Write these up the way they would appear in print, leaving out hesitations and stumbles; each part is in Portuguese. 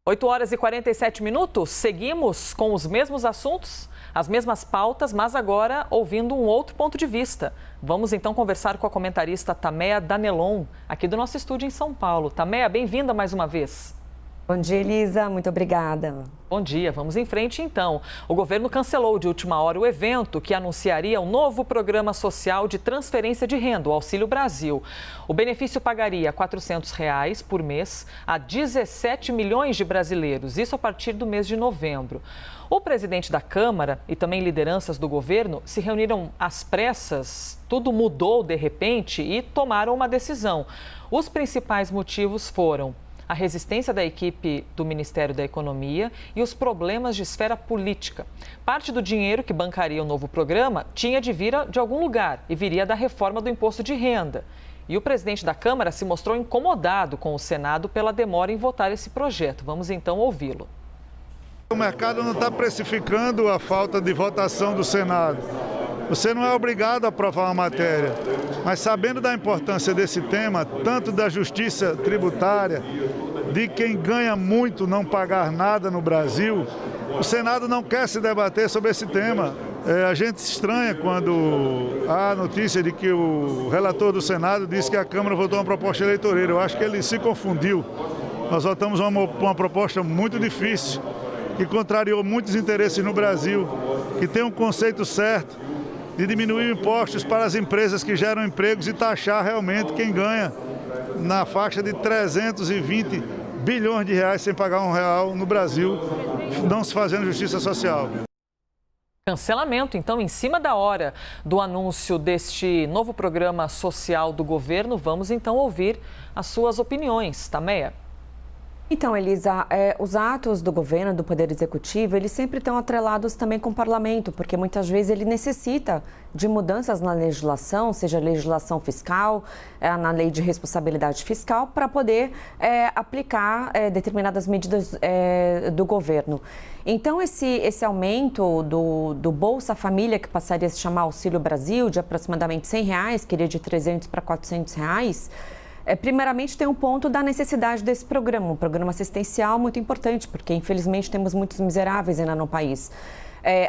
8 horas e 47 minutos, seguimos com os mesmos assuntos, as mesmas pautas, mas agora ouvindo um outro ponto de vista. Vamos então conversar com a comentarista Tameia Danelon, aqui do nosso estúdio em São Paulo. Tameia, bem-vinda mais uma vez. Bom dia, Elisa. Muito obrigada. Bom dia. Vamos em frente, então. O governo cancelou de última hora o evento que anunciaria um novo programa social de transferência de renda, o Auxílio Brasil. O benefício pagaria R$ 400 por mês a 17 milhões de brasileiros, isso a partir do mês de novembro. O presidente da Câmara e também lideranças do governo se reuniram às pressas, tudo mudou de repente e tomaram uma decisão. Os principais motivos foram a resistência da equipe do Ministério da Economia e os problemas de esfera política. Parte do dinheiro que bancaria o novo programa tinha de vir de algum lugar e viria da reforma do imposto de renda. E o presidente da Câmara se mostrou incomodado com o Senado pela demora em votar esse projeto. Vamos então ouvi-lo. O mercado não está precificando a falta de votação do Senado. Você não é obrigado a aprovar uma matéria, mas sabendo da importância desse tema, tanto da justiça tributária, de quem ganha muito não pagar nada no Brasil, o Senado não quer se debater sobre esse tema. A gente se estranha quando há a notícia de que o relator do Senado disse que a Câmara votou uma proposta eleitoreira. Eu acho que ele se confundiu. Nós votamos uma proposta muito difícil, que contrariou muitos interesses no Brasil, que tem um conceito certo de diminuir impostos para as empresas que geram empregos e taxar realmente quem ganha na faixa de 320 bilhões de reais sem pagar R$1 no Brasil, não se fazendo justiça social. Cancelamento, então, em cima da hora do anúncio deste novo programa social do governo. Vamos então ouvir as suas opiniões, Tameia. Então, Elisa, os atos do governo, do Poder Executivo, eles sempre estão atrelados também com o Parlamento, porque muitas vezes ele necessita de mudanças na legislação, seja legislação fiscal, na lei de responsabilidade fiscal, para poder aplicar determinadas medidas do governo. Então, esse aumento do Bolsa Família, que passaria a se chamar Auxílio Brasil, de aproximadamente R$100, que iria de R$300 para R$400, primeiramente tem um ponto da necessidade desse programa, um programa assistencial muito importante, porque infelizmente temos muitos miseráveis ainda no país.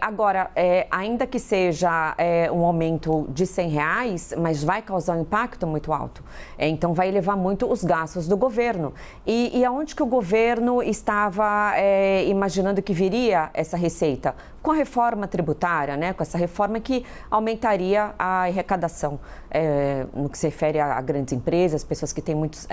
Agora, ainda que seja um aumento de R$100, mas vai causar um impacto muito alto. Então, vai elevar muito os gastos do governo. E aonde que o governo estava imaginando que viria essa receita? Com a reforma tributária, né? Com essa reforma que aumentaria a arrecadação no que se refere a grandes empresas, pessoas que têm muitos...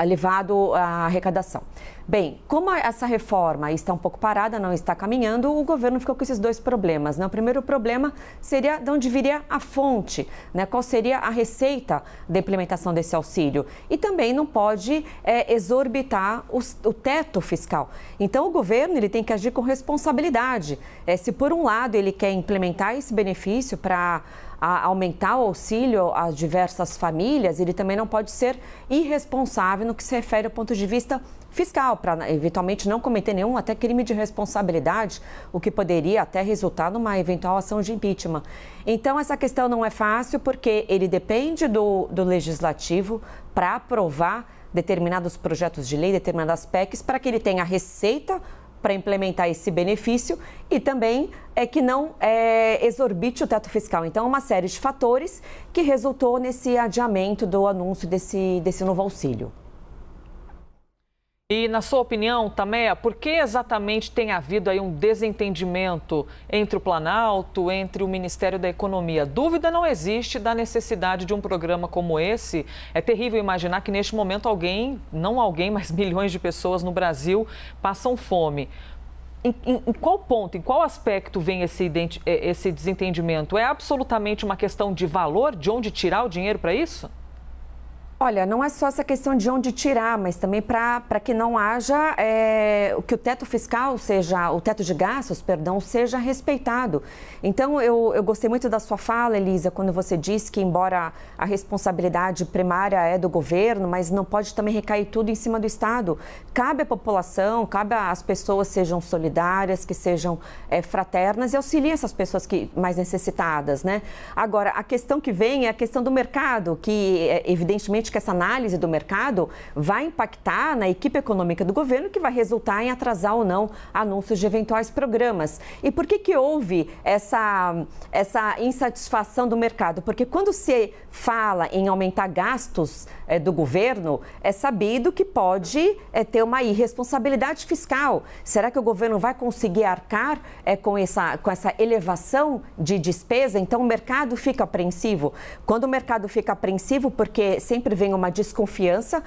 elevado a arrecadação. Bem, como essa reforma está um pouco parada, não está caminhando, o governo ficou com esses dois problemas, né? O primeiro problema seria de onde viria a fonte, né? Qual seria a receita da implementação desse auxílio. E também não pode exorbitar o teto fiscal. Então, o governo ele tem que agir com responsabilidade. Se, por um lado, ele quer implementar esse benefício para aumentar o auxílio a diversas famílias, ele também não pode ser irresponsável no que se refere ao ponto de vista fiscal, para eventualmente não cometer nenhum até crime de responsabilidade, o que poderia até resultar numa eventual ação de impeachment. Então, essa questão não é fácil, porque ele depende do legislativo para aprovar determinados projetos de lei, determinadas PECs, para que ele tenha receita para implementar esse benefício e também que não exorbite o teto fiscal. Então, uma série de fatores que resultou nesse adiamento do anúncio desse novo auxílio. E, na sua opinião, Tameia, por que exatamente tem havido aí um desentendimento entre o Planalto, entre o Ministério da Economia? Dúvida não existe da necessidade de um programa como esse. É terrível imaginar que, neste momento, mas milhões de pessoas no Brasil passam fome. Em qual ponto, em qual aspecto vem esse desentendimento? É absolutamente uma questão de valor, de onde tirar o dinheiro para isso? Olha, não é só essa questão de onde tirar, mas também para que não haja, que o teto fiscal seja, o teto de gastos, perdão, seja respeitado. Então, eu gostei muito da sua fala, Elisa, quando você disse que, embora a responsabilidade primária é do governo, mas não pode também recair tudo em cima do Estado. Cabe à população, cabe às pessoas sejam solidárias, que sejam fraternas e auxiliem essas pessoas mais necessitadas, né? Agora, a questão que vem é a questão do mercado, que evidentemente obviamente que essa análise do mercado vai impactar na equipe econômica do governo, que vai resultar em atrasar ou não anúncios de eventuais programas. E por que houve essa insatisfação do mercado? Porque quando se fala em aumentar gastos do governo, é sabido que pode ter uma irresponsabilidade fiscal. Será que o governo vai conseguir arcar com essa elevação de despesa? Então o mercado fica apreensivo. Quando o mercado fica apreensivo, porque sempre vem uma desconfiança,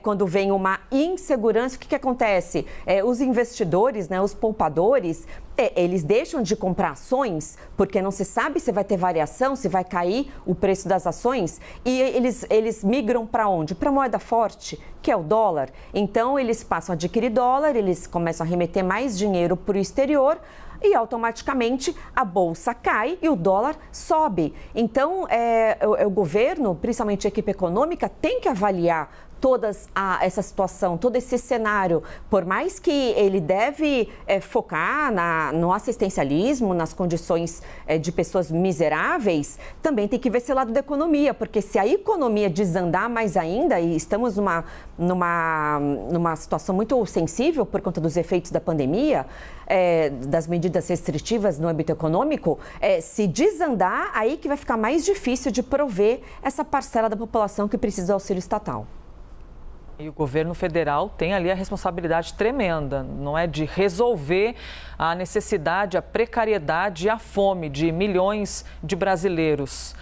quando vem uma insegurança, o que acontece? Os investidores, né, os poupadores, eles deixam de comprar ações porque não se sabe se vai ter variação, se vai cair o preço das ações, e eles migram para onde? Para a moeda forte, que é o dólar. Então eles passam a adquirir dólar, eles começam a remeter mais dinheiro para o exterior e automaticamente a bolsa cai e o dólar sobe. Então o governo, principalmente a equipe econômica, tem que avaliar toda essa situação, todo esse cenário, por mais que ele deve focar no assistencialismo, nas condições de pessoas miseráveis, também tem que ver esse lado da economia, porque se a economia desandar mais ainda, e estamos numa situação muito sensível por conta dos efeitos da pandemia, das medidas restritivas no âmbito econômico, se desandar, aí que vai ficar mais difícil de prover essa parcela da população que precisa do auxílio estatal. E o governo federal tem ali a responsabilidade tremenda, não é, de resolver a necessidade, a precariedade e a fome de milhões de brasileiros.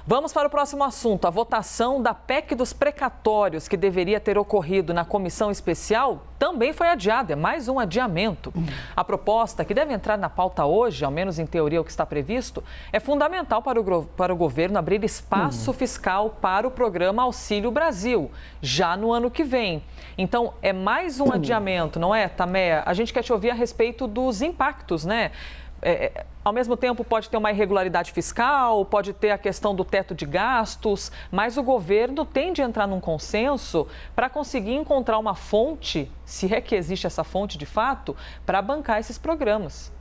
Vamos para o próximo assunto. A votação da PEC dos precatórios, que deveria ter ocorrido na comissão especial, também foi adiada. É mais um adiamento. A proposta, que deve entrar na pauta hoje, ao menos em teoria o que está previsto, é fundamental para o governo abrir espaço fiscal para o programa Auxílio Brasil, já no ano que vem. Então, é mais um adiamento, não é, Tameia? A gente quer te ouvir a respeito dos impactos, né? Ao mesmo tempo, pode ter uma irregularidade fiscal, pode ter a questão do teto de gastos, mas o governo tem de entrar num consenso para conseguir encontrar uma fonte, se é que existe essa fonte de fato, para bancar esses programas.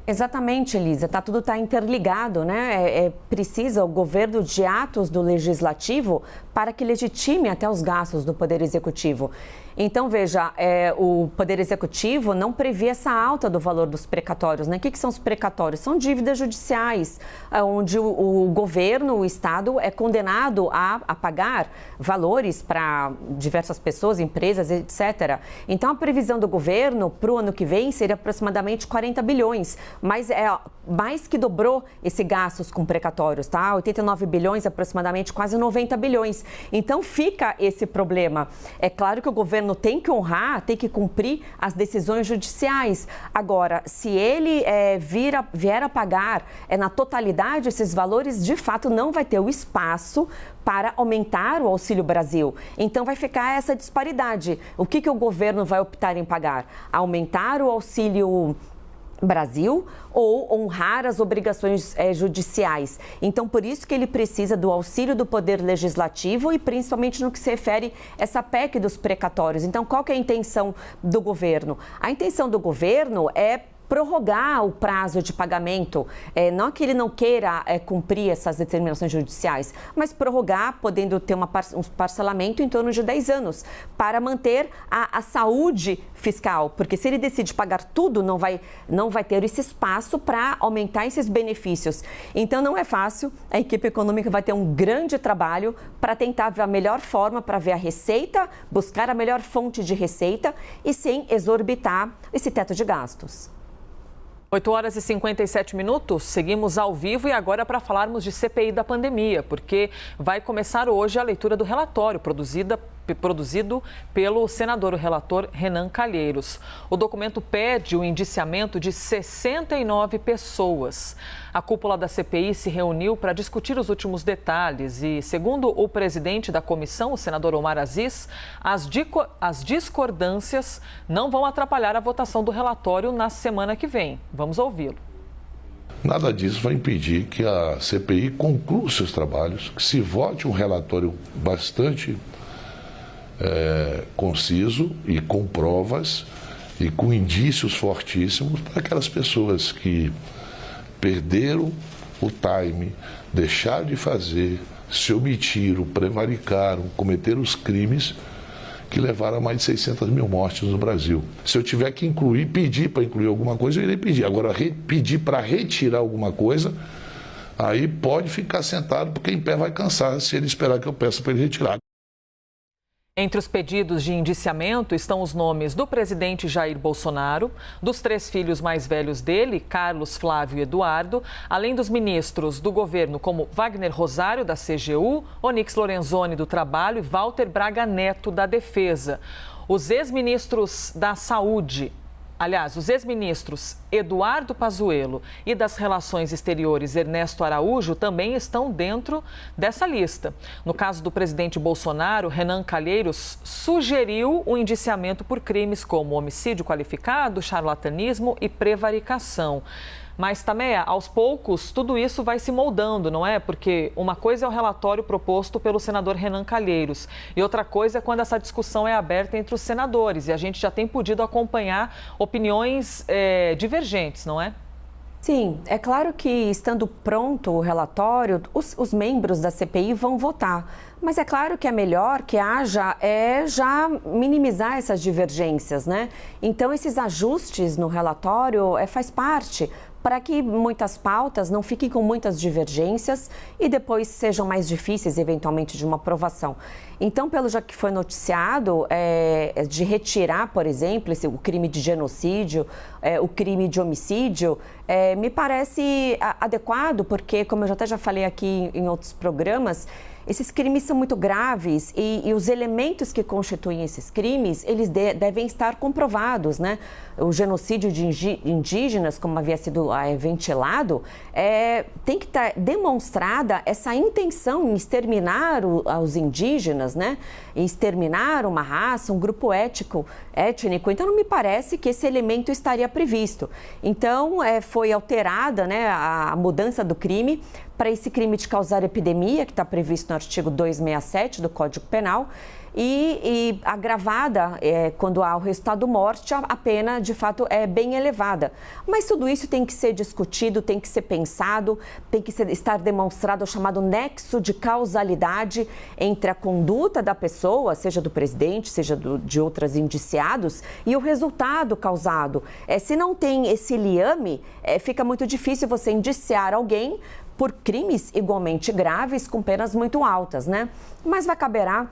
Exatamente, Elisa. Tudo está interligado, né? Precisa o governo de atos do Legislativo para que legitime até os gastos do Poder Executivo. Então, veja, o Poder Executivo não prevê essa alta do valor dos precatórios, né? O que são os precatórios? São dívidas judiciais, onde o governo, o Estado, é condenado a pagar valores para diversas pessoas, empresas, etc. Então, a previsão do governo para o ano que vem seria aproximadamente 40 bilhões, mas mais que dobrou esse gastos com precatórios, tá? 89 bilhões, aproximadamente quase 90 bilhões. Então, fica esse problema. É claro que o governo tem que honrar, tem que cumprir as decisões judiciais. Agora, se ele vier a pagar na totalidade esses valores, de fato não vai ter o espaço para aumentar o Auxílio Brasil. Então vai ficar essa disparidade. O que o governo vai optar em pagar? Aumentar o Auxílio Brasil ou honrar as obrigações judiciais. Então, por isso que ele precisa do auxílio do Poder Legislativo e principalmente no que se refere a essa PEC dos precatórios. Então, qual que é a intenção do governo? A intenção do governo é prorrogar o prazo de pagamento, não que ele não queira cumprir essas determinações judiciais, mas prorrogar, podendo ter um parcelamento em torno de 10 anos, para manter a saúde fiscal, porque se ele decide pagar tudo, não vai ter esse espaço para aumentar esses benefícios. Então não é fácil, a equipe econômica vai ter um grande trabalho para tentar ver a melhor forma para ver a receita, buscar a melhor fonte de receita e sem exorbitar esse teto de gastos. 8 horas e 57 minutos, seguimos ao vivo e agora para falarmos de CPI da pandemia, porque vai começar hoje a leitura do relatório produzido pelo senador, o relator Renan Calheiros. O documento pede o indiciamento de 69 pessoas. A cúpula da CPI se reuniu para discutir os últimos detalhes e, segundo o presidente da comissão, o senador Omar Aziz, as discordâncias não vão atrapalhar a votação do relatório na semana que vem. Vamos ouvi-lo. Nada disso vai impedir que a CPI conclua seus trabalhos, que se vote um relatório bastante conciso e com provas e com indícios fortíssimos para aquelas pessoas que perderam o time deixaram de fazer, se omitiram, prevaricaram, cometeram os crimes que levaram a mais de 600 mil mortes no Brasil. Se eu tiver que incluir, pedir para incluir alguma coisa, eu irei pedir. Agora, pedir para retirar alguma coisa, aí pode ficar sentado, porque em pé vai cansar se ele esperar que eu peça para ele retirar. Entre os pedidos de indiciamento estão os nomes do presidente Jair Bolsonaro, dos 3 filhos mais velhos dele, Carlos, Flávio e Eduardo, além dos ministros do governo como Wagner Rosário, da CGU, Onyx Lorenzoni, do Trabalho e Walter Braga Neto, da Defesa. Os ex-ministros da Saúde, os ex-ministros Eduardo Pazuello e das Relações Exteriores Ernesto Araújo também estão dentro dessa lista. No caso do presidente Bolsonaro, Renan Calheiros sugeriu o indiciamento por crimes como homicídio qualificado, charlatanismo e prevaricação. Mas, Tameia, aos poucos, tudo isso vai se moldando, não é? Porque uma coisa é o relatório proposto pelo senador Renan Calheiros e outra coisa é quando essa discussão é aberta entre os senadores. E a gente já tem podido acompanhar opiniões divergentes, não é? Sim, é claro que estando pronto o relatório, os membros da CPI vão votar. Mas é claro que é melhor que haja já minimizar essas divergências, né? Então, esses ajustes no relatório faz parte para que muitas pautas não fiquem com muitas divergências e depois sejam mais difíceis, eventualmente, de uma aprovação. Então, pelo já que foi noticiado, de retirar, por exemplo, o crime de genocídio, o crime de homicídio, me parece adequado, porque, como eu já falei aqui em outros programas, esses crimes são muito graves e os elementos que constituem esses crimes, eles devem estar comprovados, né? O genocídio de indígenas, como havia sido ventilado, tem que estar demonstrada essa intenção em exterminar os indígenas, né? Em exterminar uma raça, um grupo étnico. Então, não me parece que esse elemento estaria previsto. Então, foi alterada, né, a mudança do crime para esse crime de causar epidemia, que está previsto no artigo 267 do Código Penal, e agravada quando há o resultado morte, a pena, de fato, é bem elevada. Mas tudo isso tem que ser discutido, tem que ser pensado, tem que estar demonstrado o chamado nexo de causalidade entre a conduta da pessoa, seja do presidente, seja de outros indiciados, e o resultado causado. Se não tem esse liame, fica muito difícil você indiciar alguém por crimes igualmente graves, com penas muito altas, né? Mas vai caberá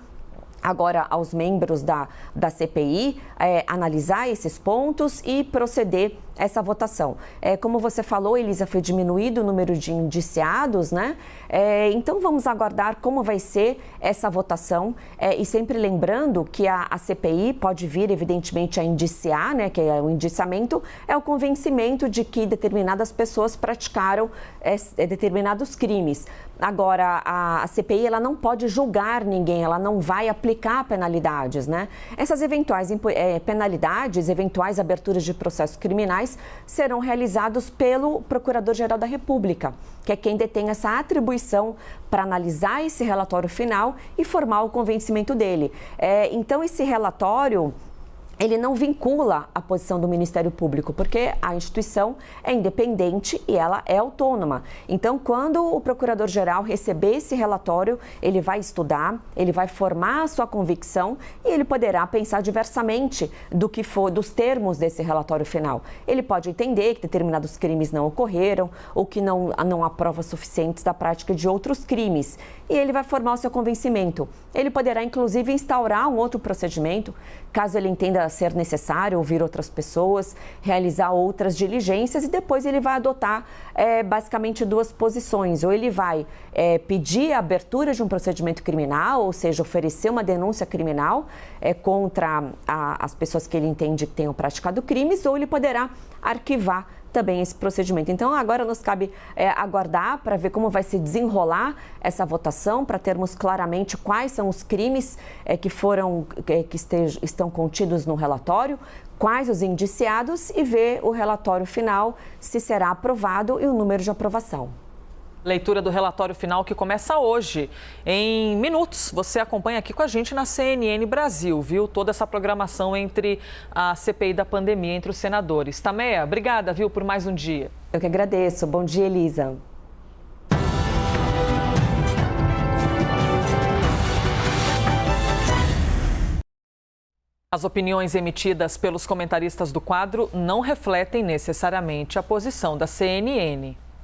agora aos membros da CPI analisar esses pontos e proceder a essa votação. Como você falou, Elisa, foi diminuído o número de indiciados, né? Então vamos aguardar como vai ser essa votação e sempre lembrando que a CPI pode vir, evidentemente, a indiciar, né? Que o indiciamento é o convencimento de que determinadas pessoas praticaram determinados crimes. Agora, a CPI ela não pode julgar ninguém, ela não vai aplicar penalidades, né? Essas eventuais penalidades, eventuais aberturas de processos criminais serão realizados pelo Procurador-Geral da República, que é quem detém essa atribuição para analisar esse relatório final e formar o convencimento dele. Então, esse relatório ele não vincula a posição do Ministério Público, porque a instituição é independente e ela é autônoma. Então, quando o Procurador-Geral receber esse relatório, ele vai estudar, ele vai formar a sua convicção e ele poderá pensar diversamente do que for, dos termos desse relatório final. Ele pode entender que determinados crimes não ocorreram ou que não há provas suficientes da prática de outros crimes. E ele vai formar o seu convencimento. Ele poderá, inclusive, instaurar um outro procedimento, caso ele entenda ser necessário ouvir outras pessoas, realizar outras diligências e depois ele vai adotar basicamente duas posições. Ou ele vai pedir a abertura de um procedimento criminal, ou seja, oferecer uma denúncia criminal contra as pessoas que ele entende que tenham praticado crimes, ou ele poderá arquivar também esse procedimento. Então, agora nos cabe aguardar para ver como vai se desenrolar essa votação, para termos claramente quais são os crimes que estão contidos no relatório, quais os indiciados e ver o relatório final, se será aprovado e o número de aprovação. Leitura do relatório final que começa hoje. Em minutos, você acompanha aqui com a gente na CNN Brasil, viu? Toda essa programação entre a CPI da pandemia, entre os senadores. Tameia, obrigada, viu, por mais um dia. Eu que agradeço. Bom dia, Elisa. As opiniões emitidas pelos comentaristas do quadro não refletem necessariamente a posição da CNN.